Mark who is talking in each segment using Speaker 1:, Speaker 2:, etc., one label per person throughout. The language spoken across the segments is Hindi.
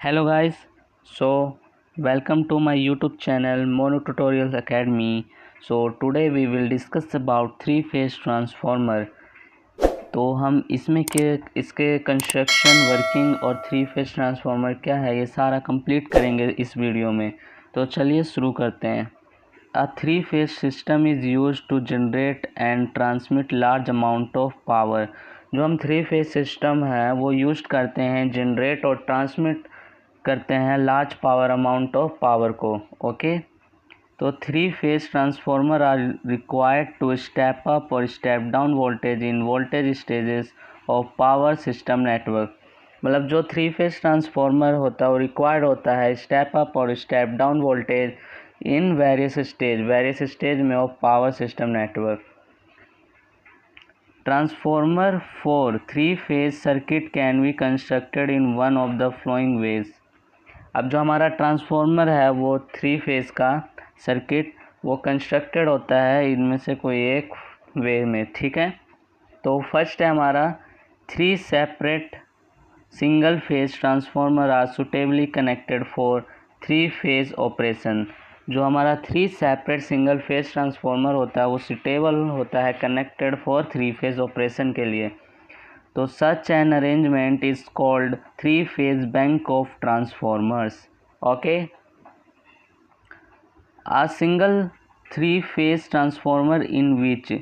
Speaker 1: Hello guys, so welcome to my YouTube channel Mono Tutorials Academy. So today we will discuss about three phase transformer. तो हम इसमें के इसके कंस्ट्रक्शन वर्किंग और थ्री फेज ट्रांसफार्मर क्या है ये सारा कंप्लीट करेंगे इस वीडियो में। तो चलिए शुरू करते हैं। A three phase system is used to generate and transmit large amount of power। जो हम थ्री फेज सिस्टम है वो यूज करते हैं जनरेट और ट्रांसमिट करते हैं large power amount of power को। ओके, तो three phase transformer are required to step up और step down voltage in voltage stages of power system network. मतलब जो थ्री फेज ट्रांसफार्मर होता है वो रिक्वायर्ड होता है स्टेप अप और step down voltage in various stage में of power system network. Transformer for three phase circuit can be constructed in one of the following ways. अब जो हमारा ट्रांसफार्मर है वो थ्री फेज का सर्किट वो कंस्ट्रक्टेड होता है इनमें से कोई एक वे में। ठीक है, तो फर्स्ट है हमारा three separate single phase transformer are suitably connected for three phase operation. जो हमारा three separate single phase transformer होता है वो सुटेबल होता है connected for three phase operation के लिए। तो such an arrangement is called three phase bank of transformers। okay, a single three phase transformer in which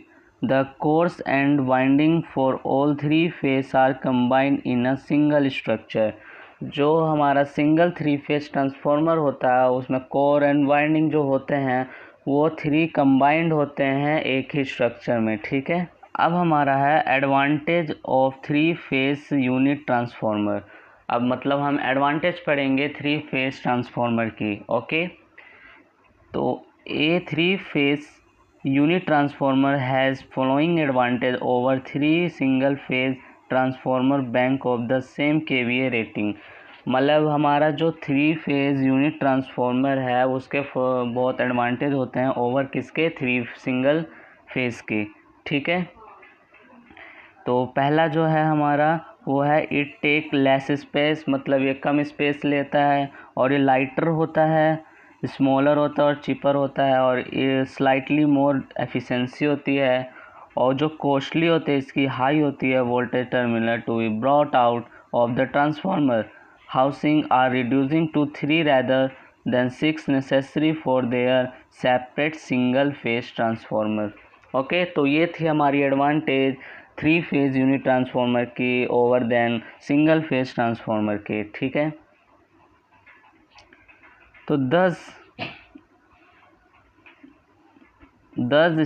Speaker 1: the course and winding for all three phase are combined in a single structure। जो हमारा सिंगल थ्री फेज ट्रांसफार्मर होता है उसमें कोर एंड वाइंडिंग जो होते हैं वो थ्री कंबाइंड होते हैं एक ही स्ट्रक्चर में। ठीक है, अब हमारा है advantage of three phase unit transformer. अब मतलब हम एडवांटेज पढ़ेंगे थ्री फेज ट्रांसफार्मर की। ओके, तो a three phase unit transformer has following advantage over three single phase transformer bank of the same KVA rating. मतलब हमारा जो थ्री फेज यूनिट ट्रांसफार्मर है उसके बहुत एडवांटेज होते हैं ओवर किसके, थ्री सिंगल फेज के। ठीक है, तो पहला जो है हमारा वो है इट टेक लेस स्पेस, मतलब ये कम स्पेस लेता है और ये लाइटर होता है, स्मॉलर होता है और चीपर होता है और ये स्लाइटली मोर एफिशिएंसी होती है। और जो कॉस्टली होते हैं इसकी हाई होती है voltage terminal to be brought out of the transformer housing are reducing to three rather than six necessary for their separate single phase transformer. Okay, तो ये थी हमारी advantage three phase unit transformer की over than single phase transformer के। ठीक है, तो दस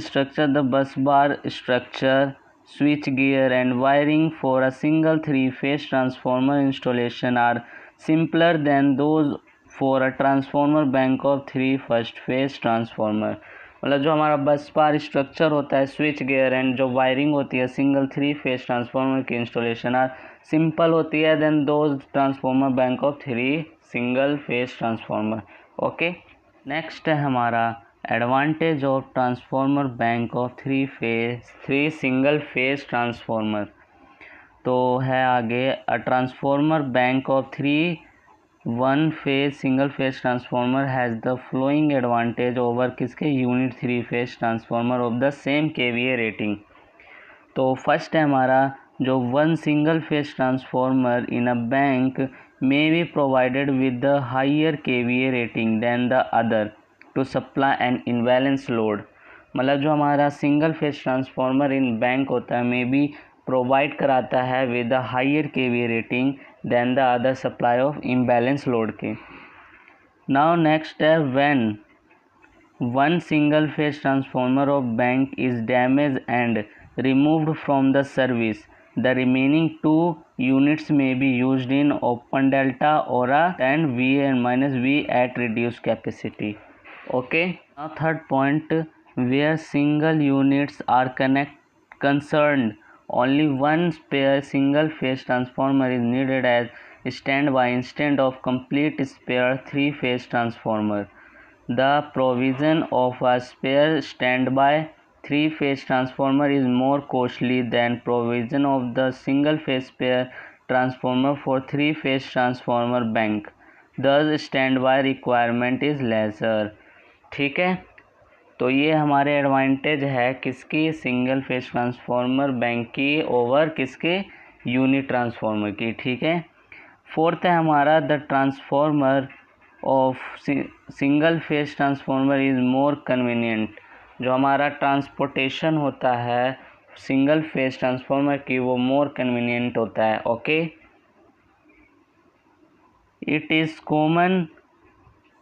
Speaker 1: structure the bus bar structure, switch gear and wiring for a single three phase transformer installation are simpler than those for a transformer bank of three first phase transformer। मतलब जो हमारा बस बार स्ट्रक्चर होता है, स्विच गियर एंड जो वायरिंग होती है सिंगल थ्री फेज ट्रांसफार्मर की इंस्टॉलेशन आर सिंपल होती है than those transformer bank of three single phase transformer. Okay, next है हमारा advantage of transformer bank of three single phase transformer. तो है आगे a transformer bank of three one phase single phase transformer has the following advantage over किसके, unit three phase transformer of the same KVA rating. तो फर्स्ट है हमारा जो one single phase transformer in a bank may be provided with the higher kVA rating than the other to supply an imbalance load। मतलब जो हमारा single phase transformer in bank होता है मे बी प्रोवाइड कराता है with the higher KVA rating than the other supply of imbalance load के। नाउ नेक्स्ट है when one single phase transformer of bank is damage and removed from the service, the remaining two units may be used in open delta or a and V and minus V at reduced capacity। Okay, now third point, where single units are concerned only one spare single phase transformer is needed as standby instead of complete spare three phase transformer। The provision of a spare standby three phase transformer is more costly than provision of the single phase spare transformer for three phase transformer bank। thus standby requirement is lesser। ठीक है, तो ये हमारे एडवांटेज है किसकी, सिंगल फेज ट्रांसफार्मर बैंक की ओवर किसके, यूनिट ट्रांसफार्मर की। ठीक है, फोर्थ है हमारा the transformer of single phase transformer is more convenient. जो हमारा ट्रांसपोर्टेशन होता है सिंगल फेज ट्रांसफार्मर की वो मोर कन्वीनियंट होता है। Okay, it is common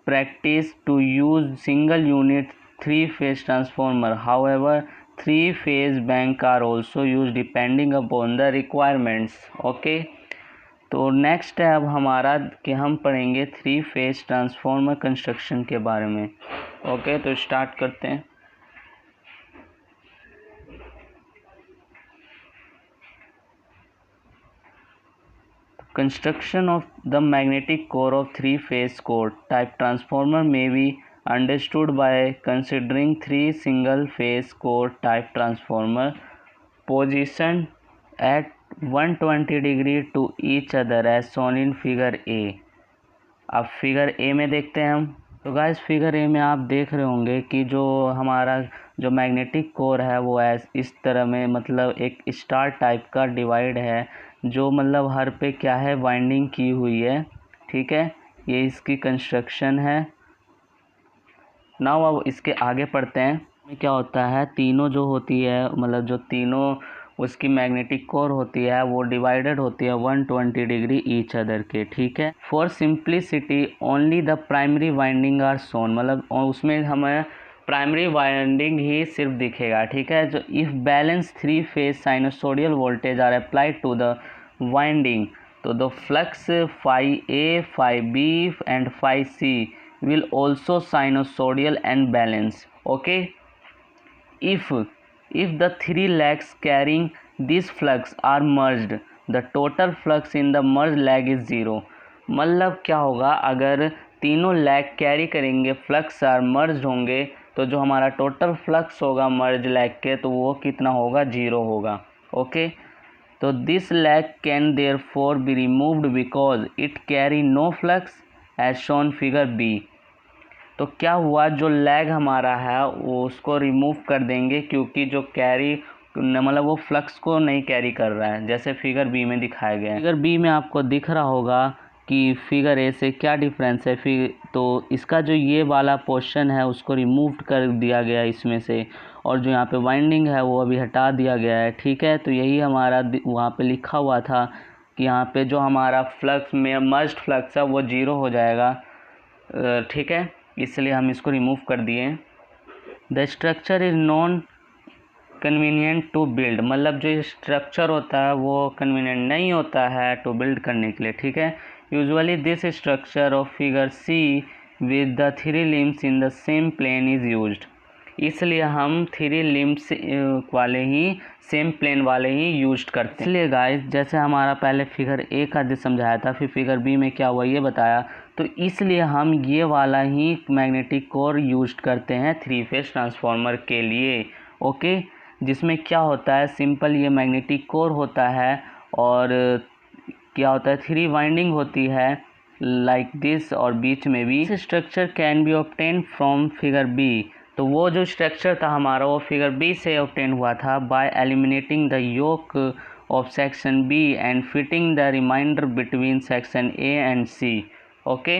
Speaker 1: practice to use single unit 3-phase transformer, however 3-phase bank are also used depending upon the requirements। Okay, तो नेक्स्ट है अब हमारा कि हम पढ़ेंगे 3-phase ट्रांसफार्मर कंस्ट्रक्शन के बारे में। ओके, तो स्टार्ट करते हैं। Construction of the magnetic core of 3-phase core type transformer may be understood by considering 3 single-phase core type transformer positioned at 120 degree to each other as shown in figure A। अब फिगर ए में देखते हैं हम। तो गाइस फिगर ए में आप देख रहे होंगे कि जो हमारा जो मैग्नेटिक कोर है वो इस तरह में मतलब एक स्टार टाइप का डिवाइड है, जो मतलब हर पे क्या है, वाइंडिंग की हुई है। ठीक है, ये इसकी कंस्ट्रक्शन है। नाउ अब इसके आगे पढ़ते हैं। क्या होता है, तीनों जो होती है मतलब जो तीनों उसकी मैग्नेटिक कोर होती है वो डिवाइडेड होती है 120 डिग्री ईच अदर के। ठीक है, for simplicity only the primary winding are shown, मतलब उसमें हमें प्राइमरी वाइंडिंग ही सिर्फ दिखेगा। ठीक है, जो if balance 3 phase sinusoidal voltage are applied to the winding तो the flux phi A, phi B and phi C will also sinusoidal and balance। okay, if the 3 legs carrying this flux are merged the total flux in the merged leg is 0। मतलब क्या होगा, अगर तीनों लैग कैरी करेंगे फ्लक्स आर मर्ज होंगे तो जो हमारा टोटल फ्लक्स होगा मर्ज लैग के तो वो कितना होगा, 0 होगा। ओके, तो this leg can therefore be removed because it carry no flux as shown figure B. तो क्या हुआ, जो लैग हमारा है वो उसको रिमूव कर देंगे क्योंकि जो कैरी मतलब वो फ्लक्स को नहीं कैरी कर रहा है, जैसे फिगर बी में दिखाया गया है। फिगर बी में आपको दिख रहा होगा कि फिगर ए से क्या डिफरेंस है। तो इसका जो ये वाला पोर्शन है उसको रिमूव कर दिया गया इसमें से, और जो यहाँ पे वाइंडिंग है वो अभी हटा दिया गया है। ठीक है, तो यही हमारा वहाँ पे लिखा हुआ था कि यहाँ पे जो हमारा फ्लक्स में मर्ज्ड फ्लक्स है वो 0 हो जाएगा। ठीक है, इसलिए हम इसको रिमूव कर दिए। The structure is non convenient to build, मतलब जो स्ट्रक्चर होता है वो कन्वीनियंट नहीं होता है टू बिल्ड करने के लिए। ठीक है, usually this structure of figure C with the 3 limbs in the same plane is used. इसलिए हम 3 लिम्स वाले ही सेम प्लेन वाले ही यूज करते हैं। इसलिए गाइस जैसे हमारा पहले फिगर ए का समझाया था, फिर फिगर बी में क्या हुआ ये बताया, तो इसलिए हम ये वाला ही मैग्नेटिक कोर यूज करते हैं 3 फेज ट्रांसफार्मर के लिए। ओके, जिसमें क्या होता है, सिंपल ये मैग्नेटिक कोर होता है और क्या होता है 3 वाइंडिंग होती है लाइक दिस, और बीच में भी structure can be obtain from figure B. तो वो जो स्ट्रक्चर था हमारा वो फिगर बी से ऑब्टेन हुआ था by eliminating the yoke of section B and fitting the remainder between section A and C. Okay,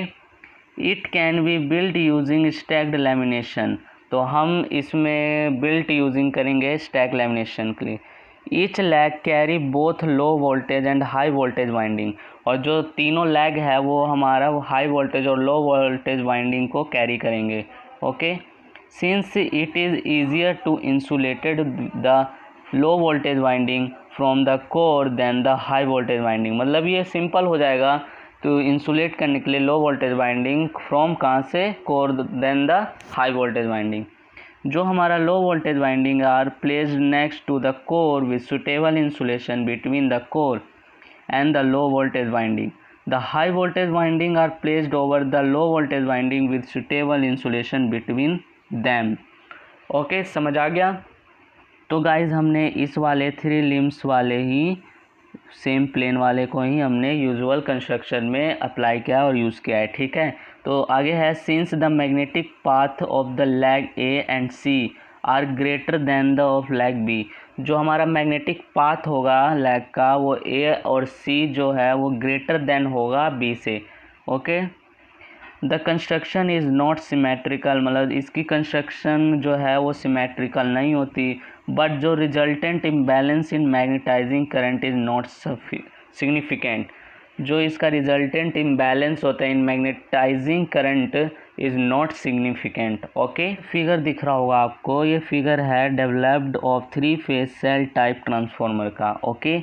Speaker 1: it can be built using stacked lamination. तो हम इसमें बिल्ट यूजिंग करेंगे स्टैक लैमिनेशन के लिए। Each leg carry both low voltage and high voltage winding, और जो तीनों लैग है वो हमारा हाई वोल्टेज और लो वोल्टेज वाइंडिंग को कैरी करेंगे। Okay, since it is easier to insulated the low voltage winding from the core than the high voltage winding, मतलब ये सिंपल हो जाएगा तो इंसुलेट करने के लिए लो वोल्टेज वाइंडिंग फ्रॉम कहाँ से, core then the high voltage winding. जो हमारा low voltage winding are placed next to the core with suitable insulation between the core and the low voltage winding. The high voltage winding are placed over the low voltage winding with suitable insulation between them. Okay, समझ आ गया। तो गाइज हमने इस वाले 3 लिम्स वाले ही सेम प्लेन वाले को ही हमने यूजुअल कंस्ट्रक्शन में अप्लाई किया और यूज़ किया है, ठीक है। तो आगे है, since the magnetic path of the leg A and C are greater than the of leg B. जो हमारा मैग्नेटिक पाथ होगा लेग का वो ए और सी जो है वो ग्रेटर देन होगा बी से, okay. The construction is not symmetrical, मतलब इसकी कंस्ट्रक्शन जो है वो सिमेट्रिकल नहीं होती, बट जो resultant imbalance in magnetising current is not significant. जो इसका रिजल्टेंट इम्बैलेंस होता है in magnetising current is not significant, okay. Figure दिख रहा होगा आपको, ये फिगर है developed of 3 phase shell type transformer का, ओके।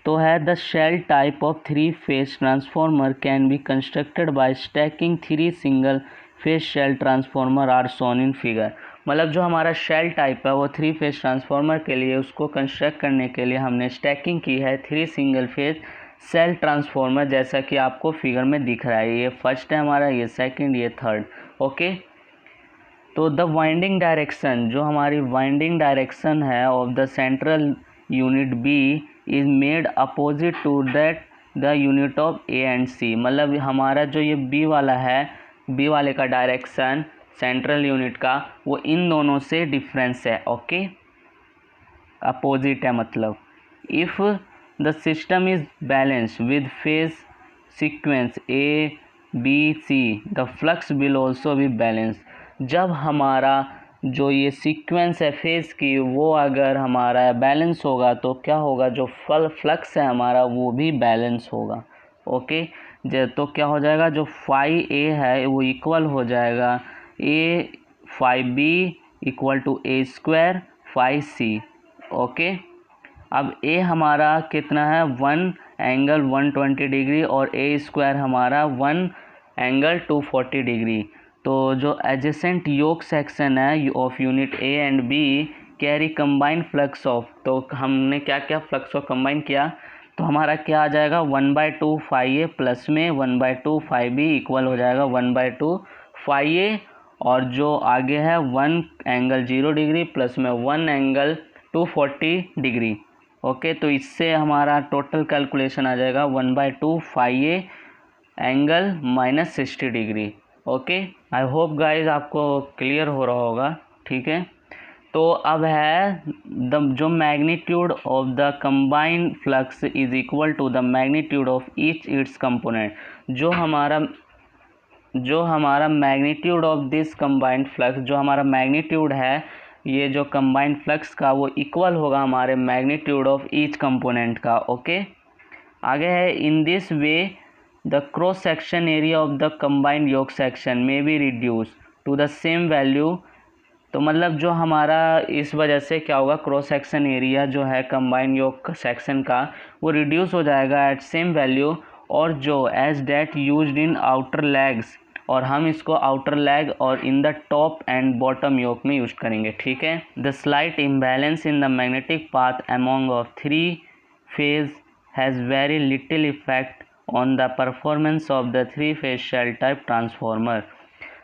Speaker 1: तो है, the shell type of 3 phase transformer can be constructed by stacking 3 single phase shell transformer are shown in figure. मतलब जो हमारा शेल टाइप है वो 3 फेज ट्रांसफार्मर के लिए, उसको कंस्ट्रक्ट करने के लिए हमने स्टैकिंग की है 3 सिंगल फेज सेल ट्रांसफार्मर, जैसा कि आपको फिगर में दिख रहा है। ये फर्स्ट है हमारा, ये सेकंड, ये थर्ड, ओके। तो द वाइंडिंग डायरेक्शन, जो हमारी वाइंडिंग डायरेक्शन है of the central unit B is made opposite to that the unit of A and C. मतलब हमारा जो ये बी वाला है, बी वाले का डायरेक्शन सेंट्रल यूनिट का वो इन दोनों से डिफरेंस है, ओके, अपोजिट है। मतलब if the system is balance with phase sequence A B C, the flux will also be balance. जब हमारा जो ये सीक्वेंस है फेज की वो अगर हमारा बैलेंस होगा तो क्या होगा, जो फ्लक्स है हमारा वो भी बैलेंस होगा, ओके। तो क्या हो जाएगा, जो फाई ए है वो इक्वल हो जाएगा A phi B equal to A square phi C, okay. अब ए हमारा कितना है, 1 एंगल 120 डिग्री और ए स्क्वायर हमारा 1 एंगल 240 डिग्री। तो जो एडजेसेंट योक सेक्शन है of unit A and be carry combine flux of, तो हमने क्या क्या फ्लक्स को कंबाइन किया, तो हमारा क्या आ जाएगा 1/2 फाई ए प्लस में 1/2 फाई बी इक्वल हो जाएगा 1/2 फाई ए, और जो आगे है 1 एंगल 0 डिग्री प्लस में 1 एंगल 240 डिग्री, ओके। तो इससे हमारा टोटल कैलकुलेशन आ जाएगा 1/2 phi A angle -60 degree, okay. I hope guys आपको क्लियर हो रहा होगा, ठीक है। तो अब है जो magnitude of the combined flux is equal to the magnitude of each its component. जो हमारा magnitude of this combined flux, जो हमारा मैग्नीट्यूड है ये जो कंबाइंड फ्लक्स का, वो इक्वल होगा हमारे मैग्नीट्यूड ऑफ ईच कंपोनेंट का, ओके। आगे है, in this way the cross section area of the combined yoke section may be reduce to the same value. तो मतलब जो हमारा इस वजह से क्या होगा, क्रॉस सेक्शन एरिया जो है कंबाइंड योक सेक्शन का वो रिड्यूस हो जाएगा एट सेम वैल्यू, और जो edge date used in outer legs, और हम इसको आउटर लेग और in the top and bottom yoke में यूज करेंगे, ठीक है। The slight imbalance in the magnetic path among of 3 phase has very little effect on the performance of the 3 phase shell type transformer.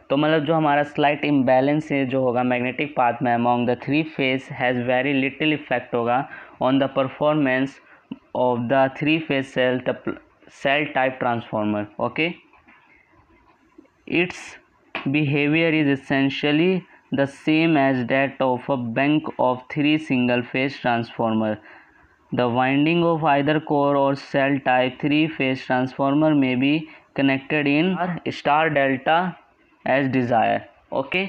Speaker 1: तो मतलब जो हमारा स्लाइट इम्बैलेंस है जो होगा मैग्नेटिक पाथ में among the 3 phase has very little effect होगा on the performance of the 3 phase shell type transformer, okay. Its behavior is essentially the same as that of a bank of 3 single-phase transformer. The winding of either core or cell type 3-phase transformer may be connected in star delta as desired. Okay?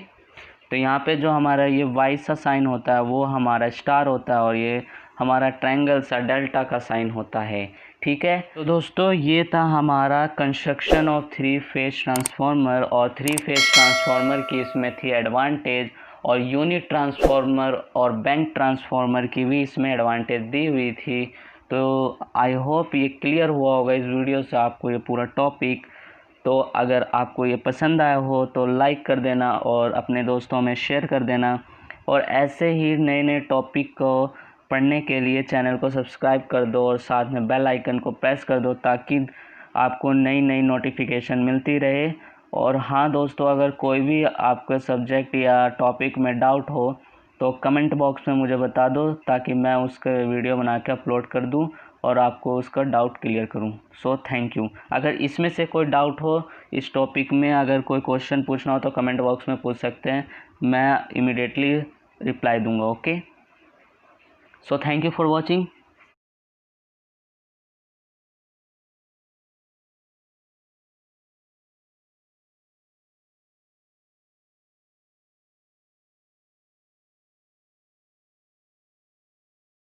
Speaker 1: तो यहाँ पे जो हमारा ये वाई सा साइन होता है वो हमारा स्टार होता है और ये हमारा ट्रायंगल सा डेल्टा का साइन होता है, ठीक है। तो दोस्तों ये था हमारा कंस्ट्रक्शन ऑफ 3 फेज ट्रांसफार्मर, और 3 फेज ट्रांसफार्मर की इसमें थी एडवांटेज, और यूनिट ट्रांसफार्मर और बैंक ट्रांसफार्मर की भी इसमें एडवांटेज दी हुई थी। तो आई होप ये क्लियर हुआ होगा इस वीडियो से आपको ये पूरा टॉपिक। तो अगर आपको ये पसंद आया हो तो लाइक कर देना और अपने दोस्तों में शेयर कर देना, और ऐसे ही नए नए टॉपिक को पढ़ने के लिए चैनल को सब्सक्राइब कर दो और साथ में बेल आइकन को प्रेस कर दो ताकि आपको नई नई नोटिफिकेशन मिलती रहे। और हाँ दोस्तों, अगर कोई भी आपके सब्जेक्ट या टॉपिक में डाउट हो तो कमेंट बॉक्स में मुझे बता दो ताकि मैं उसका वीडियो बना के अपलोड कर दूँ और आपको उसका डाउट क्लियर करूं। So thank you. अगर इसमें से कोई डाउट हो इस टॉपिक में, अगर कोई क्वेश्चन पूछना हो तो कमेंट बॉक्स में पूछ सकते हैं, मैं इमीडिएटली रिप्लाई दूंगा। Okay, so thank you for watching.